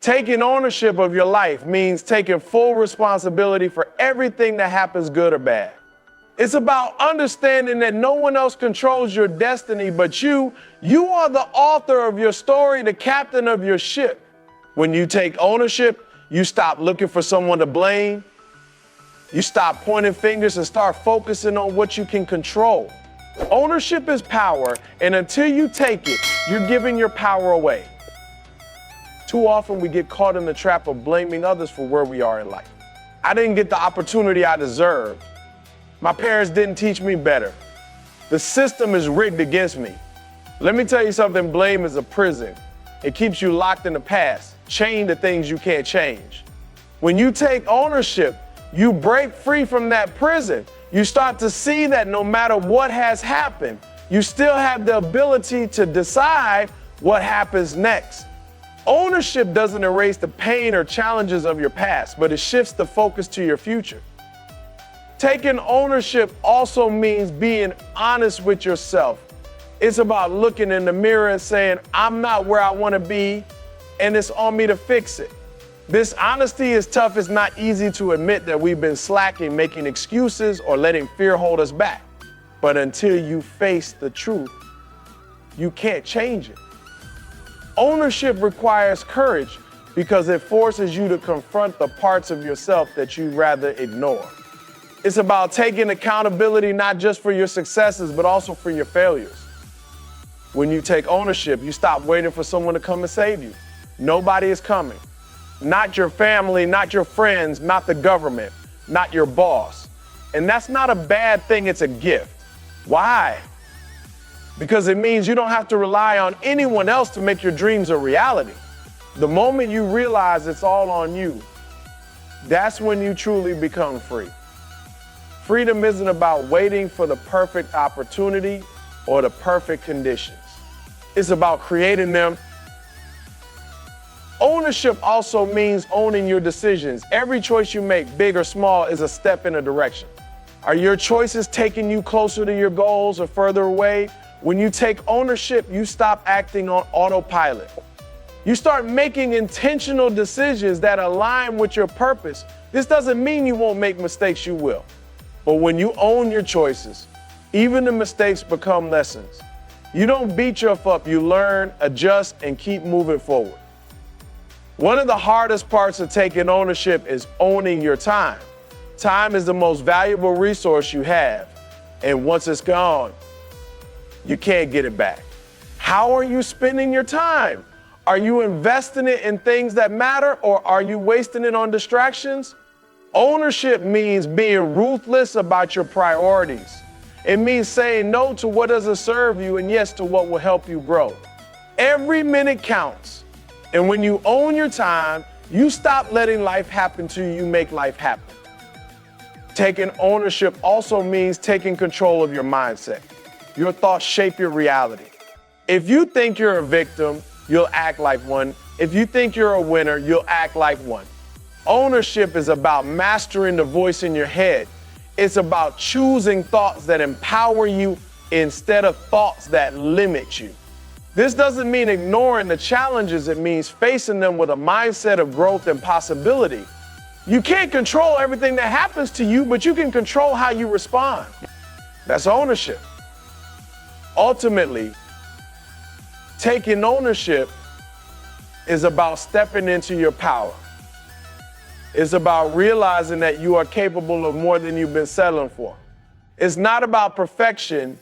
Taking ownership of your life means taking full responsibility for everything that happens, good or bad. It's about understanding that no one else controls your destiny but you. You are the author of your story, the captain of your ship. When you take ownership, you stop looking for someone to blame. You stop pointing fingers and start focusing on what you can control. Ownership is power, and until you take it, you're giving your power away. Too often we get caught in the trap of blaming others for where we are in life. I didn't get the opportunity I deserved. My parents didn't teach me better. The system is rigged against me. Let me tell you something, blame is a prison. It keeps you locked in the past, chained to things you can't change. When you take ownership, you break free from that prison. You start to see that no matter what has happened, you still have the ability to decide what happens next. Ownership doesn't erase the pain or challenges of your past, but it shifts the focus to your future. Taking ownership also means being honest with yourself. It's about looking in the mirror and saying, I'm not where I want to be, and it's on me to fix it. This honesty is tough. It's not easy to admit that we've been slacking, making excuses, or letting fear hold us back. But until you face the truth, you can't change it. Ownership requires courage because it forces you to confront the parts of yourself that you'd rather ignore. It's about taking accountability not just for your successes, but also for your failures. When you take ownership, you stop waiting for someone to come and save you. Nobody is coming. Not your family, not your friends, not the government, not your boss. And that's not a bad thing, it's a gift. Why? Because it means you don't have to rely on anyone else to make your dreams a reality. The moment you realize it's all on you, that's when you truly become free. Freedom isn't about waiting for the perfect opportunity or the perfect conditions. It's about creating them. Ownership also means owning your decisions. Every choice you make, big or small, is a step in a direction. Are your choices taking you closer to your goals or further away? When you take ownership, you stop acting on autopilot. You start making intentional decisions that align with your purpose. This doesn't mean you won't make mistakes, you will. But when you own your choices, even the mistakes become lessons. You don't beat yourself up, you learn, adjust, and keep moving forward. One of the hardest parts of taking ownership is owning your time. Time is the most valuable resource you have, and once it's gone, you can't get it back. How are you spending your time? Are you investing it in things that matter, or are you wasting it on distractions? Ownership means being ruthless about your priorities. It means saying no to what doesn't serve you and yes to what will help you grow. Every minute counts. And when you own your time, you stop letting life happen to you, you make life happen. Taking ownership also means taking control of your mindset. Your thoughts shape your reality. If you think you're a victim, you'll act like one. If you think you're a winner, you'll act like one. Ownership is about mastering the voice in your head. It's about choosing thoughts that empower you instead of thoughts that limit you. This doesn't mean ignoring the challenges. It means facing them with a mindset of growth and possibility. You can't control everything that happens to you, but you can control how you respond. That's ownership. Ultimately, taking ownership is about stepping into your power. It's about realizing that you are capable of more than you've been settling for. It's not about perfection,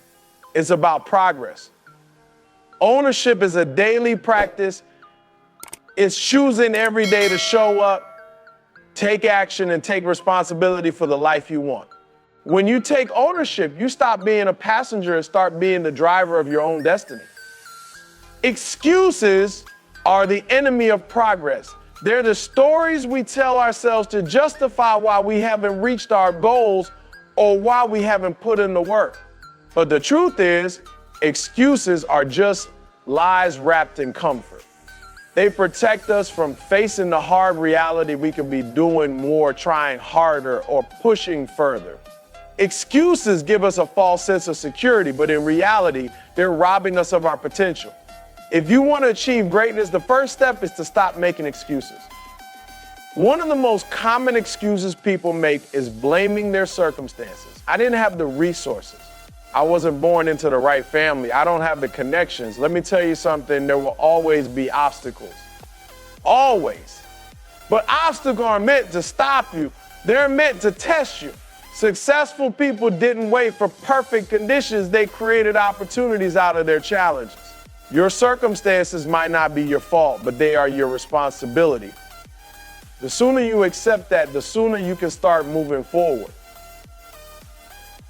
it's about progress. Ownership is a daily practice. It's choosing every day to show up, take action, and take responsibility for the life you want. When you take ownership, you stop being a passenger and start being the driver of your own destiny. Excuses are the enemy of progress. They're the stories we tell ourselves to justify why we haven't reached our goals or why we haven't put in the work. But the truth is, excuses are just lies wrapped in comfort. They protect us from facing the hard reality we could be doing more, trying harder, or pushing further. Excuses give us a false sense of security, but in reality, they're robbing us of our potential. If you want to achieve greatness, the first step is to stop making excuses. One of the most common excuses people make is blaming their circumstances. I didn't have the resources. I wasn't born into the right family. I don't have the connections. Let me tell you something, there will always be obstacles. Always. But obstacles aren't meant to stop you. They're meant to test you. Successful people didn't wait for perfect conditions. They created opportunities out of their challenges. Your circumstances might not be your fault, but they are your responsibility. The sooner you accept that, the sooner you can start moving forward.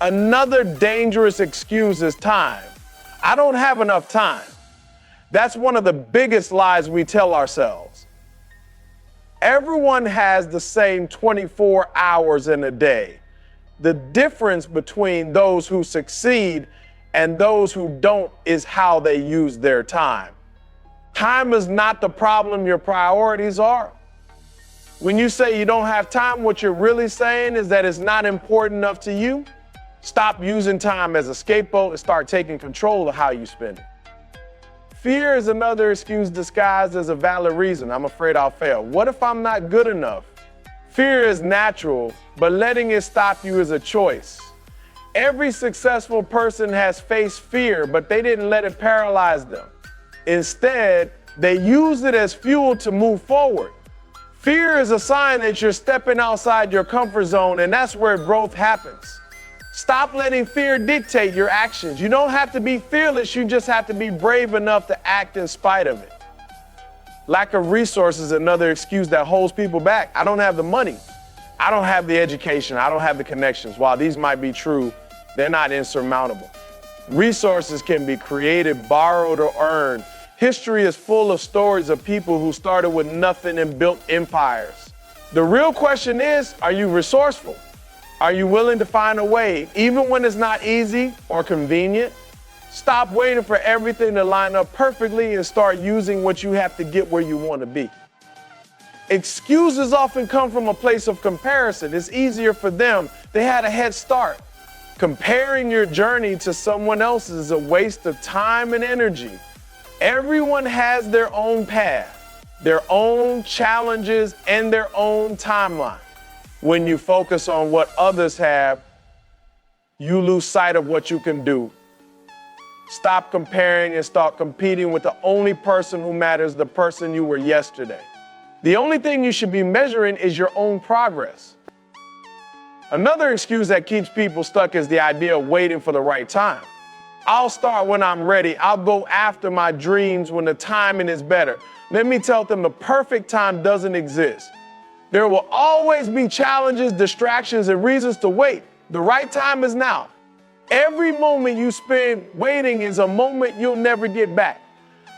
Another dangerous excuse is time. I don't have enough time. That's one of the biggest lies we tell ourselves. Everyone has the same 24 hours in a day. The difference between those who succeed and those who don't is how they use their time. Time is not the problem, your priorities are. When you say you don't have time, what you're really saying is that it's not important enough to you. Stop using time as a scapegoat and start taking control of how you spend it. Fear is another excuse disguised as a valid reason. I'm afraid I'll fail. What if I'm not good enough? Fear is natural, but letting it stop you is a choice. Every successful person has faced fear, but they didn't let it paralyze them. Instead, they used it as fuel to move forward. Fear is a sign that you're stepping outside your comfort zone, and that's where growth happens. Stop letting fear dictate your actions. You don't have to be fearless, you just have to be brave enough to act in spite of it. Lack of resources is another excuse that holds people back. I don't have the money. I don't have the education. I don't have the connections. While these might be true, they're not insurmountable. Resources can be created, borrowed, or earned. History is full of stories of people who started with nothing and built empires. The real question is, are you resourceful? Are you willing to find a way, even when it's not easy or convenient? Stop waiting for everything to line up perfectly and start using what you have to get where you want to be. Excuses often come from a place of comparison. It's easier for them. They had a head start. Comparing your journey to someone else's is a waste of time and energy. Everyone has their own path, their own challenges, and their own timeline. When you focus on what others have, you lose sight of what you can do. Stop comparing and start competing with the only person who matters, the person you were yesterday. The only thing you should be measuring is your own progress. Another excuse that keeps people stuck is the idea of waiting for the right time. I'll start when I'm ready. I'll go after my dreams when the timing is better. Let me tell them the perfect time doesn't exist. There will always be challenges, distractions, and reasons to wait. The right time is now. Every moment you spend waiting is a moment you'll never get back.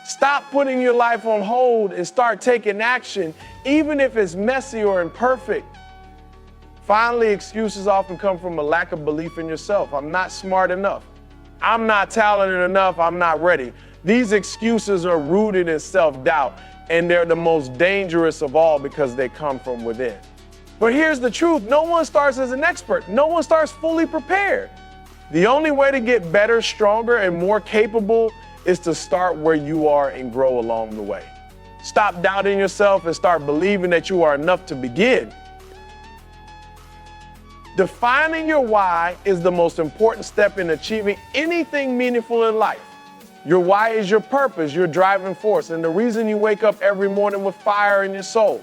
Stop putting your life on hold and start taking action, even if it's messy or imperfect. Finally, excuses often come from a lack of belief in yourself. I'm not smart enough. I'm not talented enough. I'm not ready. These excuses are rooted in self-doubt, and they're the most dangerous of all because they come from within. But here's the truth. No one starts as an expert. No one starts fully prepared. The only way to get better, stronger, and more capable is to start where you are and grow along the way. Stop doubting yourself and start believing that you are enough to begin. Defining your why is the most important step in achieving anything meaningful in life. Your why is your purpose, your driving force, and the reason you wake up every morning with fire in your soul.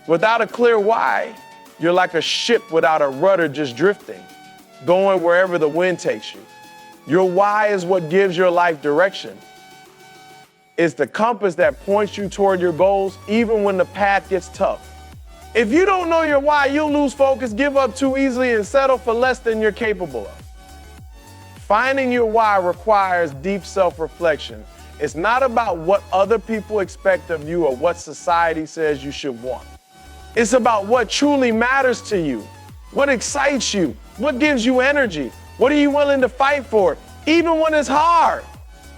Without a clear why, you're like a ship without a rudder just drifting, going wherever the wind takes you. Your why is what gives your life direction. It's the compass that points you toward your goals, even when the path gets tough. If you don't know your why, you'll lose focus, give up too easily, and settle for less than you're capable of. Finding your why requires deep self-reflection. It's not about what other people expect of you or what society says you should want. It's about what truly matters to you, what excites you, what gives you energy, what are you willing to fight for, even when it's hard.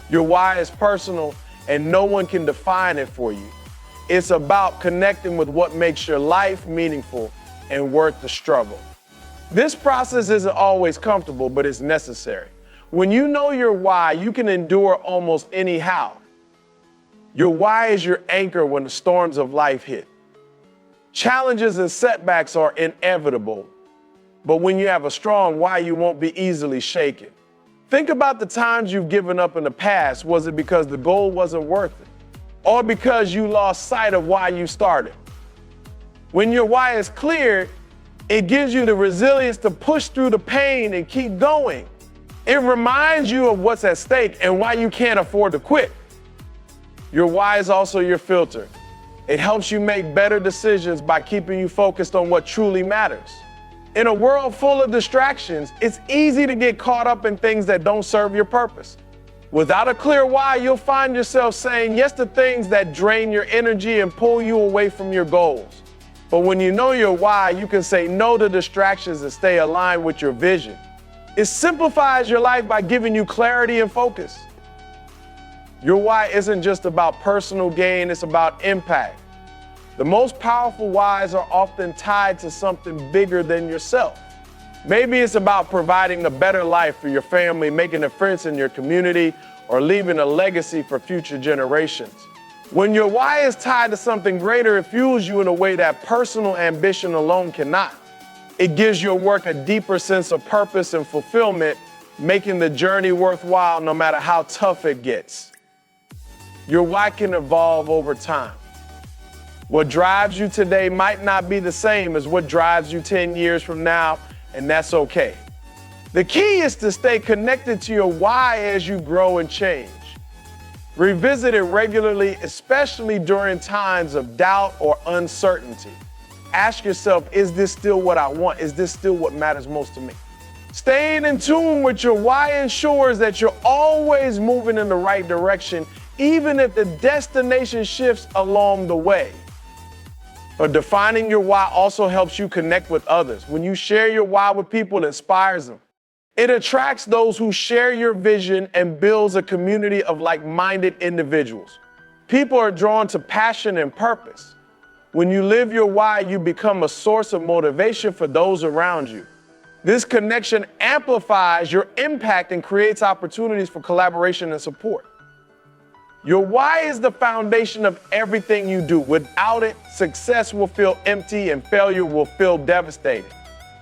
Your why is personal and no one can define it for you. It's about connecting with what makes your life meaningful and worth the struggle. This process isn't always comfortable, but it's necessary. When you know your why, you can endure almost any how. Your why is your anchor when the storms of life hit. Challenges and setbacks are inevitable, but when you have a strong why, you won't be easily shaken. Think about the times you've given up in the past. Was it because the goal wasn't worth it? Or because you lost sight of why you started? When your why is clear, it gives you the resilience to push through the pain and keep going. It reminds you of what's at stake and why you can't afford to quit. Your why is also your filter. It helps you make better decisions by keeping you focused on what truly matters. In a world full of distractions, it's easy to get caught up in things that don't serve your purpose. Without a clear why, you'll find yourself saying yes to things that drain your energy and pull you away from your goals. But when you know your why, you can say no to distractions and stay aligned with your vision. It simplifies your life by giving you clarity and focus. Your why isn't just about personal gain, it's about impact. The most powerful whys are often tied to something bigger than yourself. Maybe it's about providing a better life for your family, making a difference in your community, or leaving a legacy for future generations. When your why is tied to something greater, it fuels you in a way that personal ambition alone cannot. It gives your work a deeper sense of purpose and fulfillment, making the journey worthwhile no matter how tough it gets. Your why can evolve over time. What drives you today might not be the same as what drives you 10 years from now, and that's okay. The key is to stay connected to your why as you grow and change. Revisit it regularly, especially during times of doubt or uncertainty. Ask yourself, is this still what I want? Is this still what matters most to me? Staying in tune with your why ensures that you're always moving in the right direction, even if the destination shifts along the way. But defining your why also helps you connect with others. When you share your why with people, it inspires them. It attracts those who share your vision and builds a community of like-minded individuals. People are drawn to passion and purpose. When you live your why, you become a source of motivation for those around you. This connection amplifies your impact and creates opportunities for collaboration and support. Your why is the foundation of everything you do. Without it, success will feel empty and failure will feel devastating.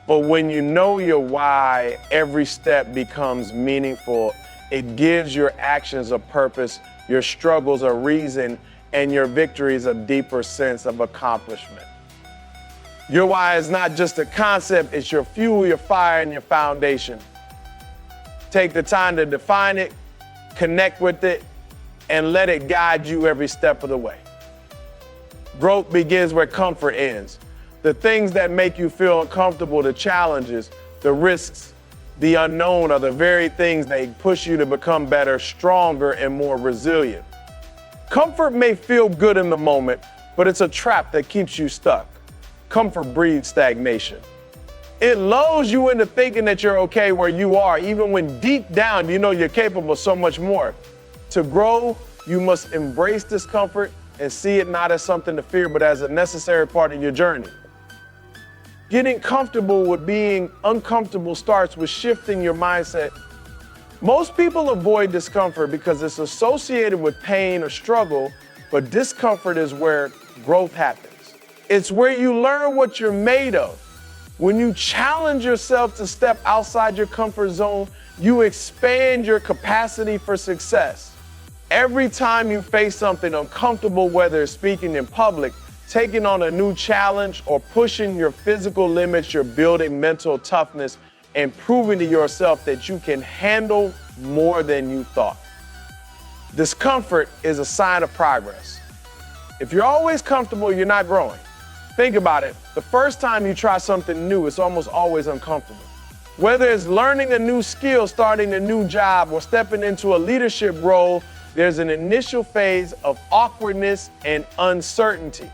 But when you know your why, every step becomes meaningful. It gives your actions a purpose, your struggles a reason, and your victories a deeper sense of accomplishment. Your why is not just a concept, it's your fuel, your fire, and your foundation. Take the time to define it, connect with it, and let it guide you every step of the way. Growth begins where comfort ends. The things that make you feel uncomfortable, the challenges, the risks, the unknown are the very things that push you to become better, stronger, and more resilient. Comfort may feel good in the moment, but it's a trap that keeps you stuck. Comfort breeds stagnation. It lulls you into thinking that you're okay where you are, even when deep down you know you're capable of so much more. To grow, you must embrace discomfort and see it not as something to fear, but as a necessary part of your journey. Getting comfortable with being uncomfortable starts with shifting your mindset. Most people avoid discomfort because it's associated with pain or struggle, but discomfort is where growth happens. It's where you learn what you're made of. When you challenge yourself to step outside your comfort zone, you expand your capacity for success. Every time you face something uncomfortable, whether it's speaking in public, taking on a new challenge, or pushing your physical limits, you're building mental toughness and proving to yourself that you can handle more than you thought. Discomfort is a sign of progress. If you're always comfortable, you're not growing. Think about it. The first time you try something new, it's almost always uncomfortable. Whether it's learning a new skill, starting a new job, or stepping into a leadership role, there's an initial phase of awkwardness and uncertainty.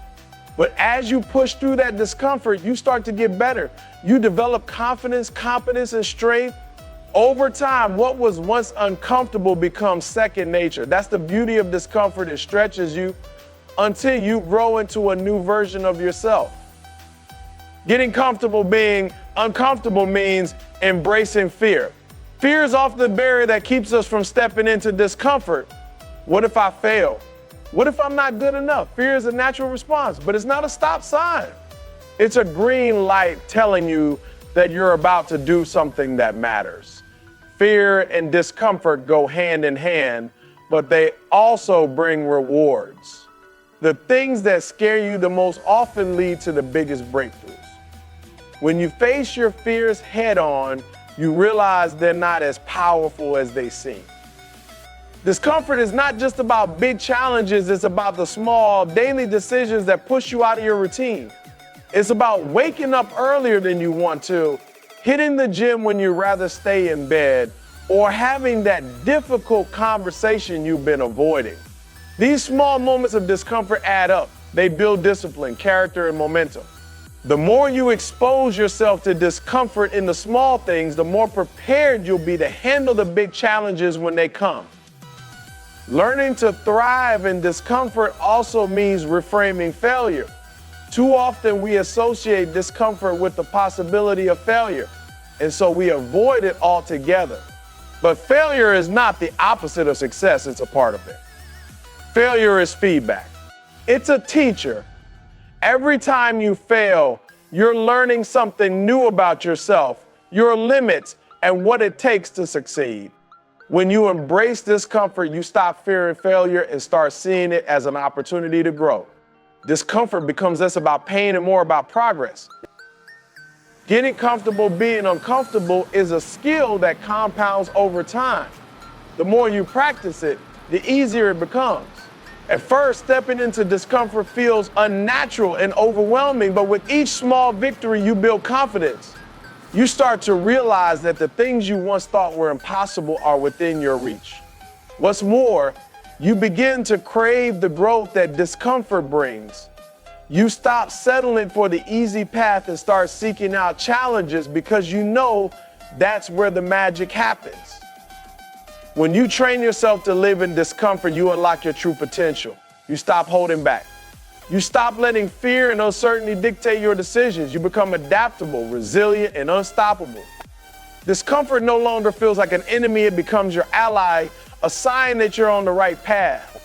But as you push through that discomfort, you start to get better. You develop confidence, competence, and strength. Over time, what was once uncomfortable becomes second nature. That's the beauty of discomfort. It stretches you until you grow into a new version of yourself. Getting comfortable being uncomfortable means embracing fear. Fear is often the barrier that keeps us from stepping into discomfort. What if I fail? What if I'm not good enough? Fear is a natural response, but it's not a stop sign. It's a green light telling you that you're about to do something that matters. Fear and discomfort go hand in hand, but they also bring rewards. The things that scare you the most often lead to the biggest breakthroughs. When you face your fears head on, you realize they're not as powerful as they seem. Discomfort is not just about big challenges, it's about the small daily decisions that push you out of your routine. It's about waking up earlier than you want to, hitting the gym when you'd rather stay in bed, or having that difficult conversation you've been avoiding. These small moments of discomfort add up. They build discipline, character, and momentum. The more you expose yourself to discomfort in the small things, the more prepared you'll be to handle the big challenges when they come. Learning to thrive in discomfort also means reframing failure. Too often we associate discomfort with the possibility of failure, and so we avoid it altogether. But failure is not the opposite of success, it's a part of it. Failure is feedback. It's a teacher. Every time you fail, you're learning something new about yourself, your limits, and what it takes to succeed. When you embrace discomfort, you stop fearing failure and start seeing it as an opportunity to grow. Discomfort becomes less about pain and more about progress. Getting comfortable being uncomfortable is a skill that compounds over time. The more you practice it, the easier it becomes. At first, stepping into discomfort feels unnatural and overwhelming, but with each small victory, you build confidence. You start to realize that the things you once thought were impossible are within your reach. What's more, you begin to crave the growth that discomfort brings. You stop settling for the easy path and start seeking out challenges because you know that's where the magic happens. When you train yourself to live in discomfort, you unlock your true potential. You stop holding back. You stop letting fear and uncertainty dictate your decisions. You become adaptable, resilient, and unstoppable. Discomfort no longer feels like an enemy, it becomes your ally, a sign that you're on the right path.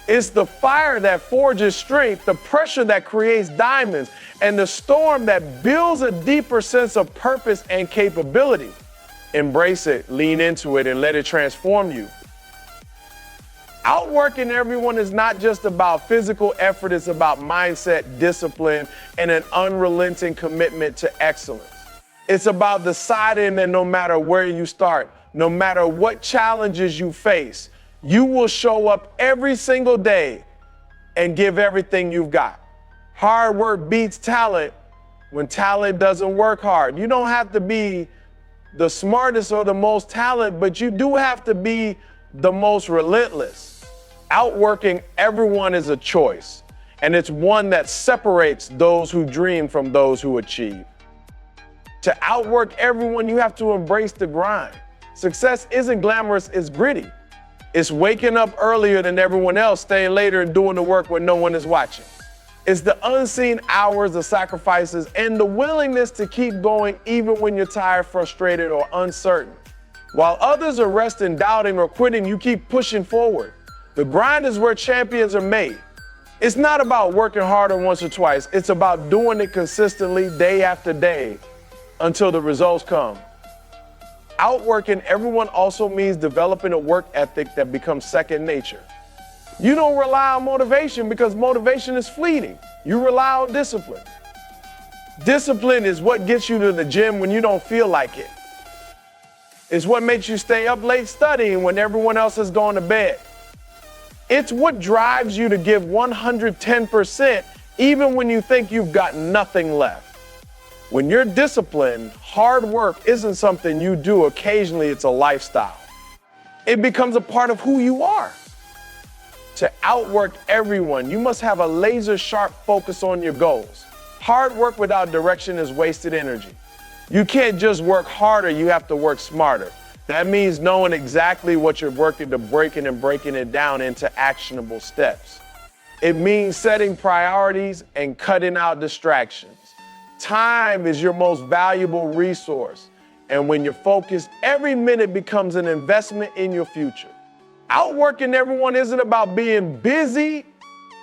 It's the fire that forges strength, the pressure that creates diamonds, and the storm that builds a deeper sense of purpose and capability. Embrace it, lean into it, and let it transform you. Outworking everyone is not just about physical effort, it's about mindset, discipline, and an unrelenting commitment to excellence. It's about deciding that no matter where you start, no matter what challenges you face, you will show up every single day and give everything you've got. Hard work beats talent when talent doesn't work hard. You don't have to be the smartest or the most talented, but you do have to be the most relentless. Outworking everyone is a choice, and it's one that separates those who dream from those who achieve. To outwork everyone, you have to embrace the grind. Success isn't glamorous, it's gritty. It's waking up earlier than everyone else, staying later and doing the work when no one is watching. It's the unseen hours, the sacrifices, and the willingness to keep going even when you're tired, frustrated, or uncertain. While others are resting, doubting, or quitting, you keep pushing forward. The grind is where champions are made. It's not about working harder once or twice. It's about doing it consistently day after day until the results come. Outworking everyone also means developing a work ethic that becomes second nature. You don't rely on motivation because motivation is fleeting. You rely on discipline. Discipline is what gets you to the gym when you don't feel like it. It's what makes you stay up late studying when everyone else has gone to bed. It's what drives you to give 110% even when you think you've got nothing left. When you're disciplined, hard work isn't something you do occasionally, it's a lifestyle. It becomes a part of who you are. To outwork everyone, you must have a laser-sharp focus on your goals. Hard work without direction is wasted energy. You can't just work harder, you have to work smarter. That means knowing exactly what you're working to breaking it down into actionable steps. It means setting priorities and cutting out distractions. Time is your most valuable resource, and when you're focused, every minute becomes an investment in your future. Outworking everyone isn't about being busy.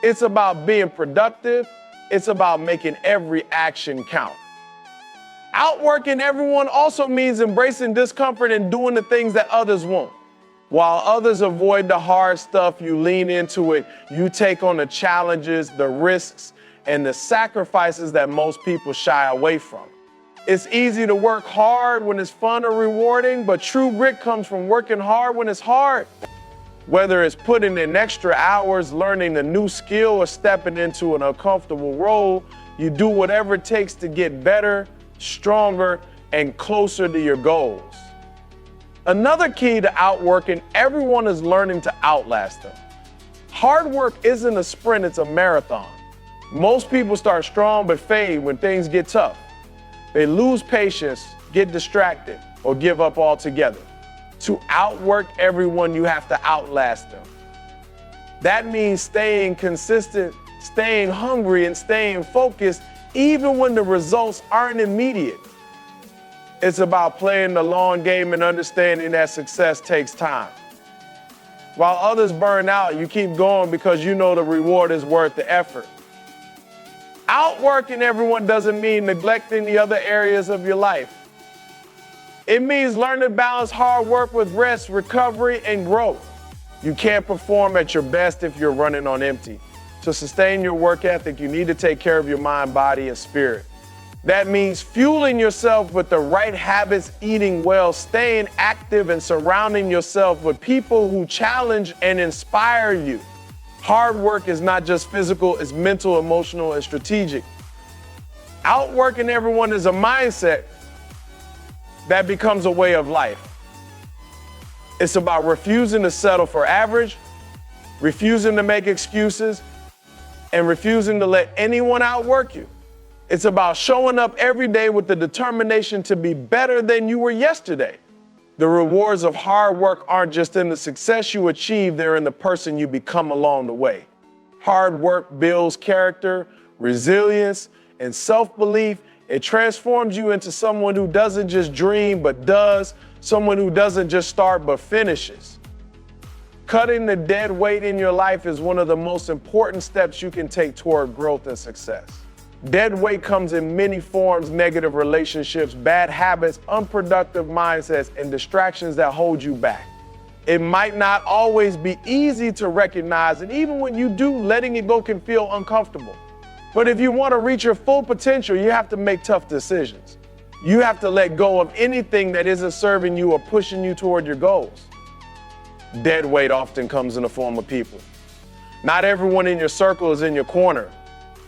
It's about being productive. It's about making every action count. Outworking everyone also means embracing discomfort and doing the things that others won't. While others avoid the hard stuff, you lean into it. You take on the challenges, the risks, and the sacrifices that most people shy away from. It's easy to work hard when it's fun or rewarding, but true grit comes from working hard when it's hard. Whether it's putting in extra hours, learning a new skill, or stepping into an uncomfortable role, you do whatever it takes to get better, stronger, and closer to your goals. Another key to outworking everyone is learning to outlast them. Hard work isn't a sprint, it's a marathon. Most people start strong but fade when things get tough. They lose patience, get distracted, or give up altogether. To outwork everyone, you have to outlast them. That means staying consistent, staying hungry, and staying focused even when the results aren't immediate. It's about playing the long game and understanding that success takes time. While others burn out, you keep going because you know the reward is worth the effort. Outworking everyone doesn't mean neglecting the other areas of your life. It means learning to balance hard work with rest, recovery, and growth. You can't perform at your best if you're running on empty. To sustain your work ethic, you need to take care of your mind, body, and spirit. That means fueling yourself with the right habits, eating well, staying active, and surrounding yourself with people who challenge and inspire you. Hard work is not just physical, it's mental, emotional, and strategic. Outworking everyone is a mindset that becomes a way of life. It's about refusing to settle for average, refusing to make excuses, and refusing to let anyone outwork you. It's about showing up every day with the determination to be better than you were yesterday. The rewards of hard work aren't just in the success you achieve, they're in the person you become along the way. Hard work builds character, resilience, and self-belief. It transforms you into someone who doesn't just dream, but does, someone who doesn't just start, but finishes. Cutting the dead weight in your life is one of the most important steps you can take toward growth and success. Dead weight comes in many forms: negative relationships, bad habits, unproductive mindsets, and distractions that hold you back. It might not always be easy to recognize, and even when you do, letting it go can feel uncomfortable. But if you want to reach your full potential, you have to make tough decisions. You have to let go of anything that isn't serving you or pushing you toward your goals. Dead weight often comes in the form of people. Not everyone in your circle is in your corner.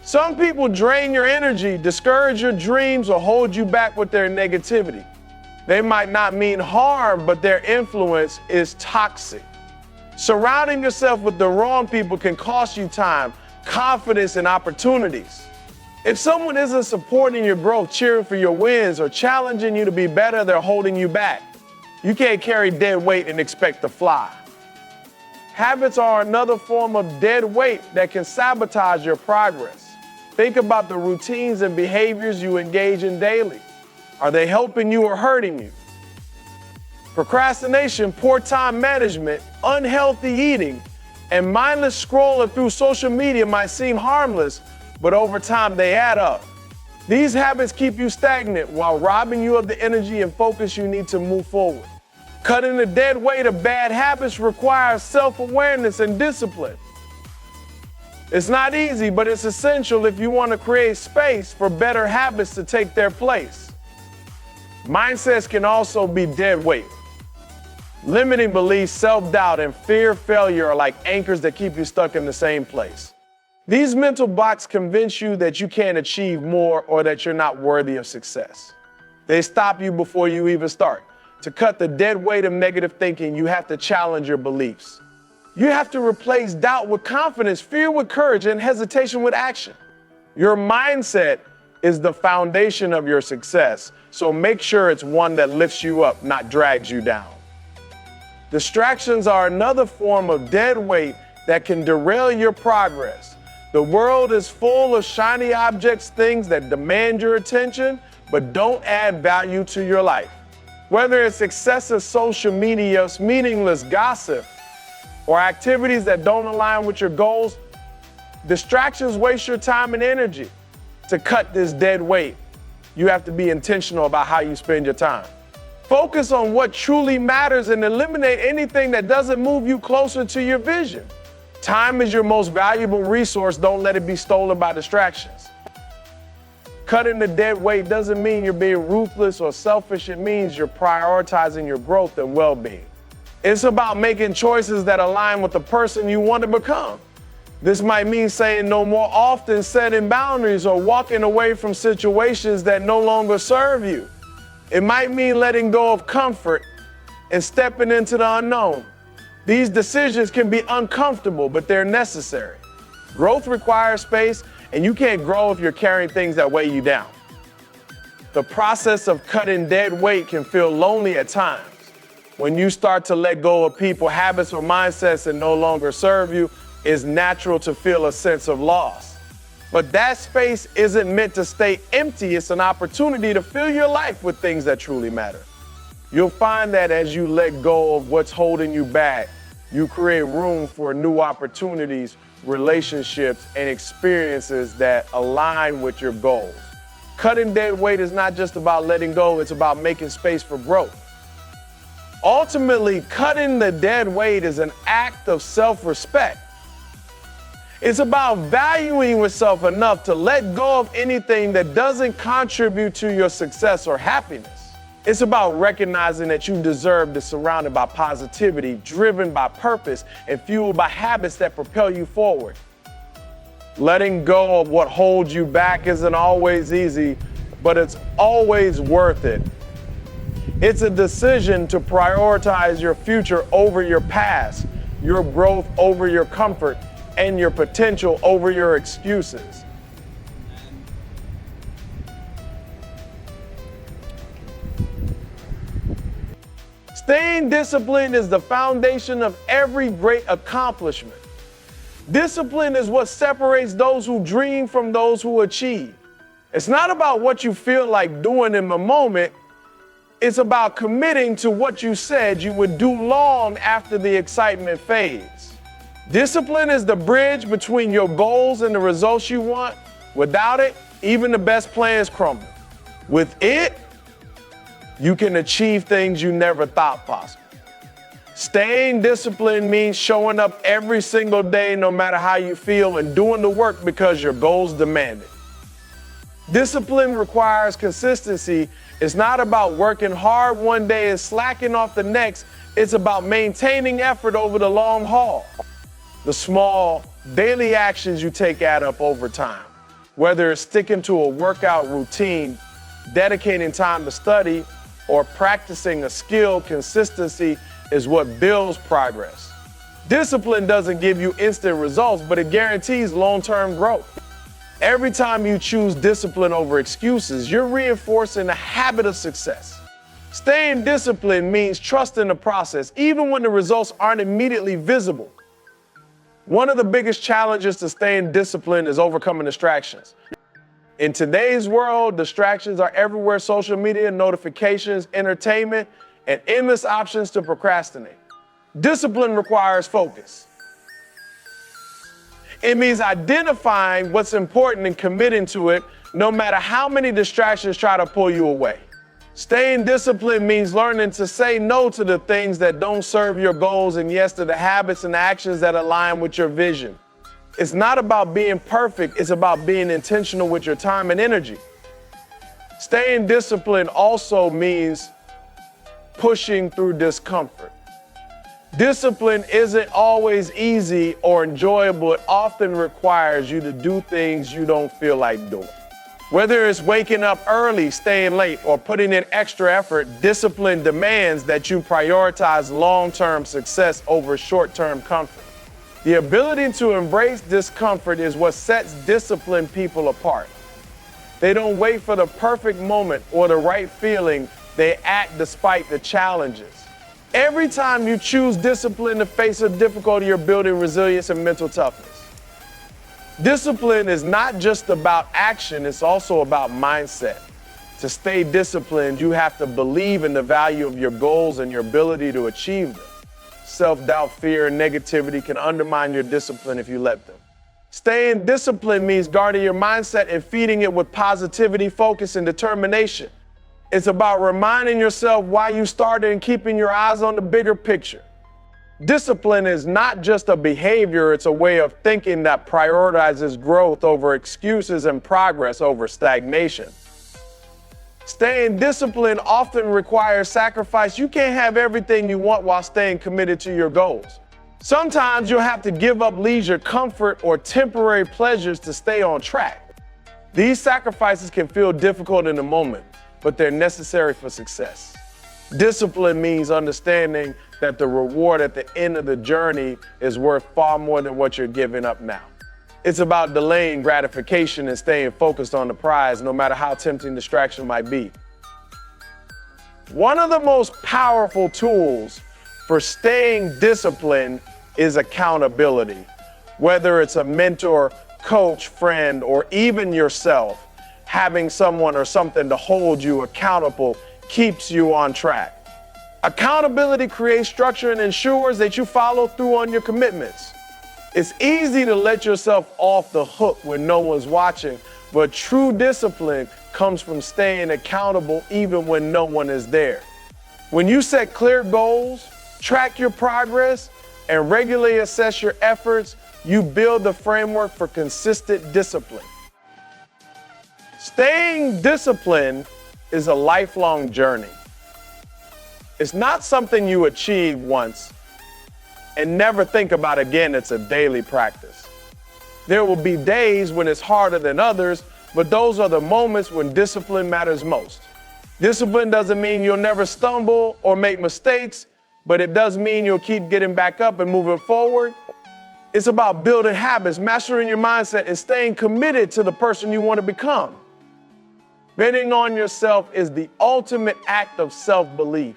Some people drain your energy, discourage your dreams, or hold you back with their negativity. They might not mean harm, but their influence is toxic. Surrounding yourself with the wrong people can cost you time, confidence, and opportunities. If someone isn't supporting your growth, cheering for your wins, or challenging you to be better, they're holding you back. You can't carry dead weight and expect to fly. Habits are another form of dead weight that can sabotage your progress. Think about the routines and behaviors you engage in daily. Are they helping you or hurting you? Procrastination, poor time management, unhealthy eating, and mindless scrolling through social media might seem harmless, but over time they add up. These habits keep you stagnant while robbing you of the energy and focus you need to move forward. Cutting the dead weight of bad habits requires self-awareness and discipline. It's not easy, but it's essential if you want to create space for better habits to take their place. Mindsets can also be dead weight. Limiting beliefs, self-doubt, and fear of failure are like anchors that keep you stuck in the same place. These mental blocks convince you that you can't achieve more or that you're not worthy of success. They stop you before you even start. To cut the dead weight of negative thinking, you have to challenge your beliefs. You have to replace doubt with confidence, fear with courage, and hesitation with action. Your mindset is the foundation of your success, so make sure it's one that lifts you up, not drags you down. Distractions are another form of dead weight that can derail your progress. The world is full of shiny objects, things that demand your attention, but don't add value to your life. Whether it's excessive social media, meaningless gossip, or activities that don't align with your goals, distractions waste your time and energy. To cut this dead weight, you have to be intentional about how you spend your time. Focus on what truly matters and eliminate anything that doesn't move you closer to your vision. Time is your most valuable resource. Don't let it be stolen by distractions. Cutting the dead weight doesn't mean you're being ruthless or selfish. It means you're prioritizing your growth and well-being. It's about making choices that align with the person you want to become. This might mean saying no more often, setting boundaries, or walking away from situations that no longer serve you. It might mean letting go of comfort and stepping into the unknown. These decisions can be uncomfortable, but they're necessary. Growth requires space, and you can't grow if you're carrying things that weigh you down. The process of cutting dead weight can feel lonely at times. When you start to let go of people, habits, or mindsets that no longer serve you, it's natural to feel a sense of loss. But that space isn't meant to stay empty. It's an opportunity to fill your life with things that truly matter. You'll find that as you let go of what's holding you back, you create room for new opportunities, relationships, and experiences that align with your goals. Cutting dead weight is not just about letting go, it's about making space for growth. Ultimately, cutting the dead weight is an act of self-respect. It's about valuing yourself enough to let go of anything that doesn't contribute to your success or happiness. It's about recognizing that you deserve to be surrounded by positivity, driven by purpose, and fueled by habits that propel you forward. Letting go of what holds you back isn't always easy, but it's always worth it. It's a decision to prioritize your future over your past, your growth over your comfort, and your potential over your excuses. Staying disciplined is the foundation of every great accomplishment. Discipline is what separates those who dream from those who achieve. It's not about what you feel like doing in the moment. It's about committing to what you said you would do long after the excitement fades. Discipline is the bridge between your goals and the results you want. Without it, even the best plans crumble. With it, you can achieve things you never thought possible. Staying disciplined means showing up every single day, no matter how you feel, and doing the work because your goals demand it. Discipline requires consistency. It's not about working hard one day and slacking off the next. It's about maintaining effort over the long haul. The small daily actions you take add up over time. Whether it's sticking to a workout routine, dedicating time to study, or practicing a skill, consistency is what builds progress. Discipline doesn't give you instant results, but it guarantees long-term growth. Every time you choose discipline over excuses, you're reinforcing a habit of success. Staying disciplined means trusting the process, even when the results aren't immediately visible. One of the biggest challenges to staying disciplined is overcoming distractions. In today's world, distractions are everywhere: social media, notifications, entertainment, and endless options to procrastinate. Discipline requires focus. It means identifying what's important and committing to it, no matter how many distractions try to pull you away. Staying disciplined means learning to say no to the things that don't serve your goals and yes to the habits and actions that align with your vision. It's not about being perfect, it's about being intentional with your time and energy. Staying disciplined also means pushing through discomfort. Discipline isn't always easy or enjoyable. It often requires you to do things you don't feel like doing. Whether it's waking up early, staying late, or putting in extra effort, discipline demands that you prioritize long-term success over short-term comfort. The ability to embrace discomfort is what sets disciplined people apart. They don't wait for the perfect moment or the right feeling. They act despite the challenges. Every time you choose discipline to face a difficulty, you're building resilience and mental toughness. Discipline is not just about action, it's also about mindset. To stay disciplined, you have to believe in the value of your goals and your ability to achieve them. self-doubt, fear, and negativity can undermine your discipline if you let them. Staying disciplined means guarding your mindset and feeding it with positivity, focus, and determination. It's about reminding yourself why you started and keeping your eyes on the bigger picture. Discipline is not just a behavior, it's a way of thinking that prioritizes growth over excuses and progress over stagnation. Staying disciplined often requires sacrifice. You can't have everything you want while staying committed to your goals. Sometimes you'll have to give up leisure, comfort, or temporary pleasures to stay on track. These sacrifices can feel difficult in the moment, but they're necessary for success. Discipline means understanding that the reward at the end of the journey is worth far more than what you're giving up now. It's about delaying gratification and staying focused on the prize, no matter how tempting distraction might be. One of the most powerful tools for staying disciplined is accountability. Whether it's a mentor, coach, friend, or even yourself, having someone or something to hold you accountable keeps you on track. Accountability creates structure and ensures that you follow through on your commitments. It's easy to let yourself off the hook when no one's watching, but true discipline comes from staying accountable even when no one is there. When you set clear goals, track your progress, and regularly assess your efforts, you build the framework for consistent discipline. Staying disciplined is a lifelong journey. It's not something you achieve once and never think about again. It's a daily practice. There will be days when it's harder than others, but those are the moments when discipline matters most. Discipline doesn't mean you'll never stumble or make mistakes, but it does mean you'll keep getting back up and moving forward. It's about building habits, mastering your mindset, and staying committed to the person you want to become. Betting on yourself is the ultimate act of self-belief.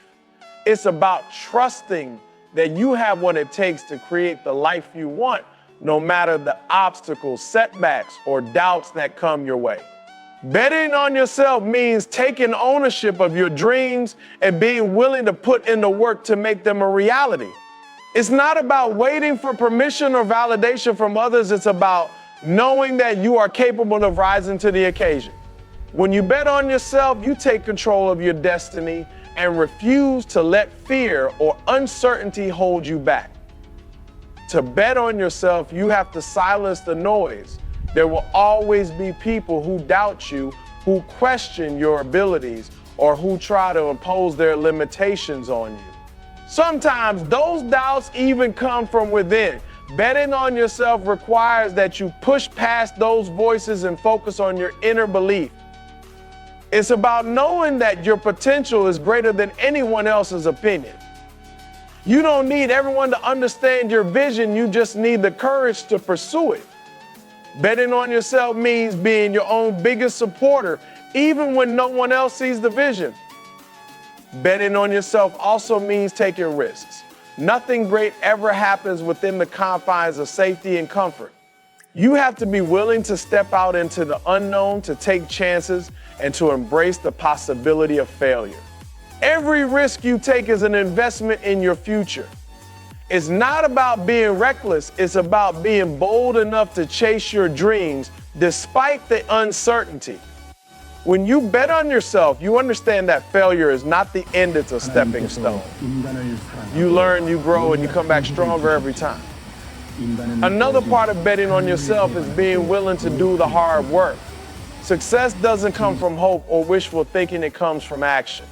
It's about trusting that you have what it takes to create the life you want, no matter the obstacles, setbacks, or doubts that come your way. Betting on yourself means taking ownership of your dreams and being willing to put in the work to make them a reality. It's not about waiting for permission or validation from others. It's about knowing that you are capable of rising to the occasion. When you bet on yourself, you take control of your destiny and refuse to let fear or uncertainty hold you back. To bet on yourself, you have to silence the noise. There will always be people who doubt you, who question your abilities, or who try to impose their limitations on you. Sometimes those doubts even come from within. Betting on yourself requires that you push past those voices and focus on your inner belief. It's about knowing that your potential is greater than anyone else's opinion. You don't need everyone to understand your vision, you just need the courage to pursue it. Betting on yourself means being your own biggest supporter, even when no one else sees the vision. Betting on yourself also means taking risks. Nothing great ever happens within the confines of safety and comfort. You have to be willing to step out into the unknown, to take chances, and to embrace the possibility of failure. Every risk you take is an investment in your future. It's not about being reckless, it's about being bold enough to chase your dreams despite the uncertainty. When you bet on yourself, you understand that failure is not the end, it's a stepping stone. You learn, you grow, and you come back stronger every time. Another part of betting on yourself is being willing to do the hard work. Success doesn't come from hope or wishful thinking, it comes from action.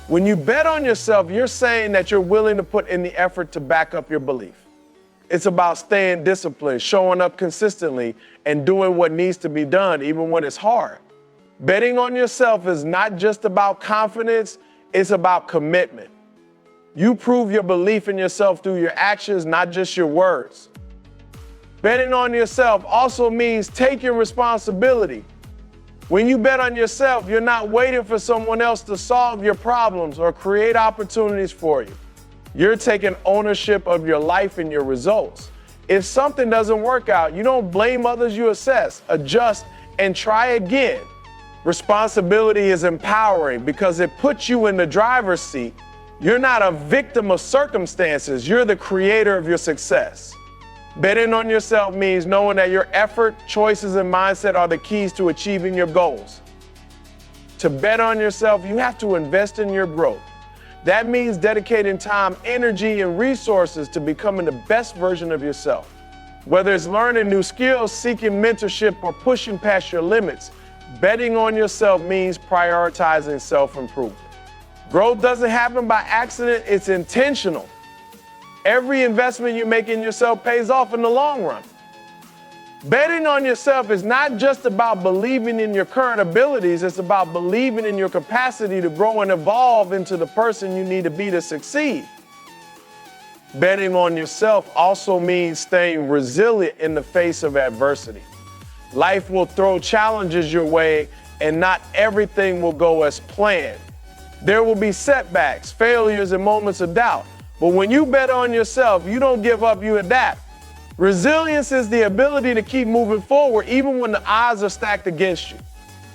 When you bet on yourself, you're saying that you're willing to put in the effort to back up your belief. It's about staying disciplined, showing up consistently, and doing what needs to be done, even when it's hard. Betting on yourself is not just about confidence, it's about commitment. You prove your belief in yourself through your actions, not just your words. Betting on yourself also means taking responsibility. When you bet on yourself, you're not waiting for someone else to solve your problems or create opportunities for you. You're taking ownership of your life and your results. If something doesn't work out, you don't blame others, you assess, adjust, and try again. Responsibility is empowering because it puts you in the driver's seat. You're not a victim of circumstances. You're the creator of your success. Betting on yourself means knowing that your effort, choices, and mindset are the keys to achieving your goals. To bet on yourself, you have to invest in your growth. That means dedicating time, energy, and resources to becoming the best version of yourself. Whether it's learning new skills, seeking mentorship, or pushing past your limits, betting on yourself means prioritizing self-improvement. Growth doesn't happen by accident, it's intentional. Every investment you make in yourself pays off in the long run. Betting on yourself is not just about believing in your current abilities, it's about believing in your capacity to grow and evolve into the person you need to be to succeed. Betting on yourself also means staying resilient in the face of adversity. Life will throw challenges your way, and not everything will go as planned. There will be setbacks, failures, and moments of doubt. But when you bet on yourself, you don't give up, you adapt. Resilience is the ability to keep moving forward even when the odds are stacked against you.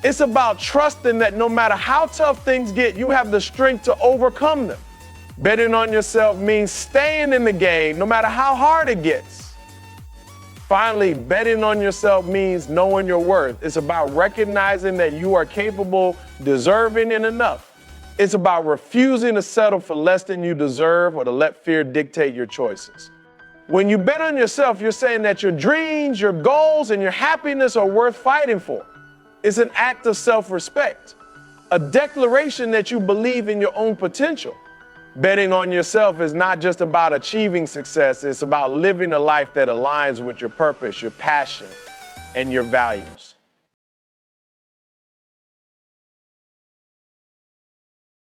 It's about trusting that no matter how tough things get, you have the strength to overcome them. Betting on yourself means staying in the game no matter how hard it gets. Finally, betting on yourself means knowing your worth. It's about recognizing that you are capable, deserving, and enough. It's about refusing to settle for less than you deserve or to let fear dictate your choices. When you bet on yourself, you're saying that your dreams, your goals, and your happiness are worth fighting for. It's an act of self-respect, a declaration that you believe in your own potential. Betting on yourself is not just about achieving success, it's about living a life that aligns with your purpose, your passion, and your values.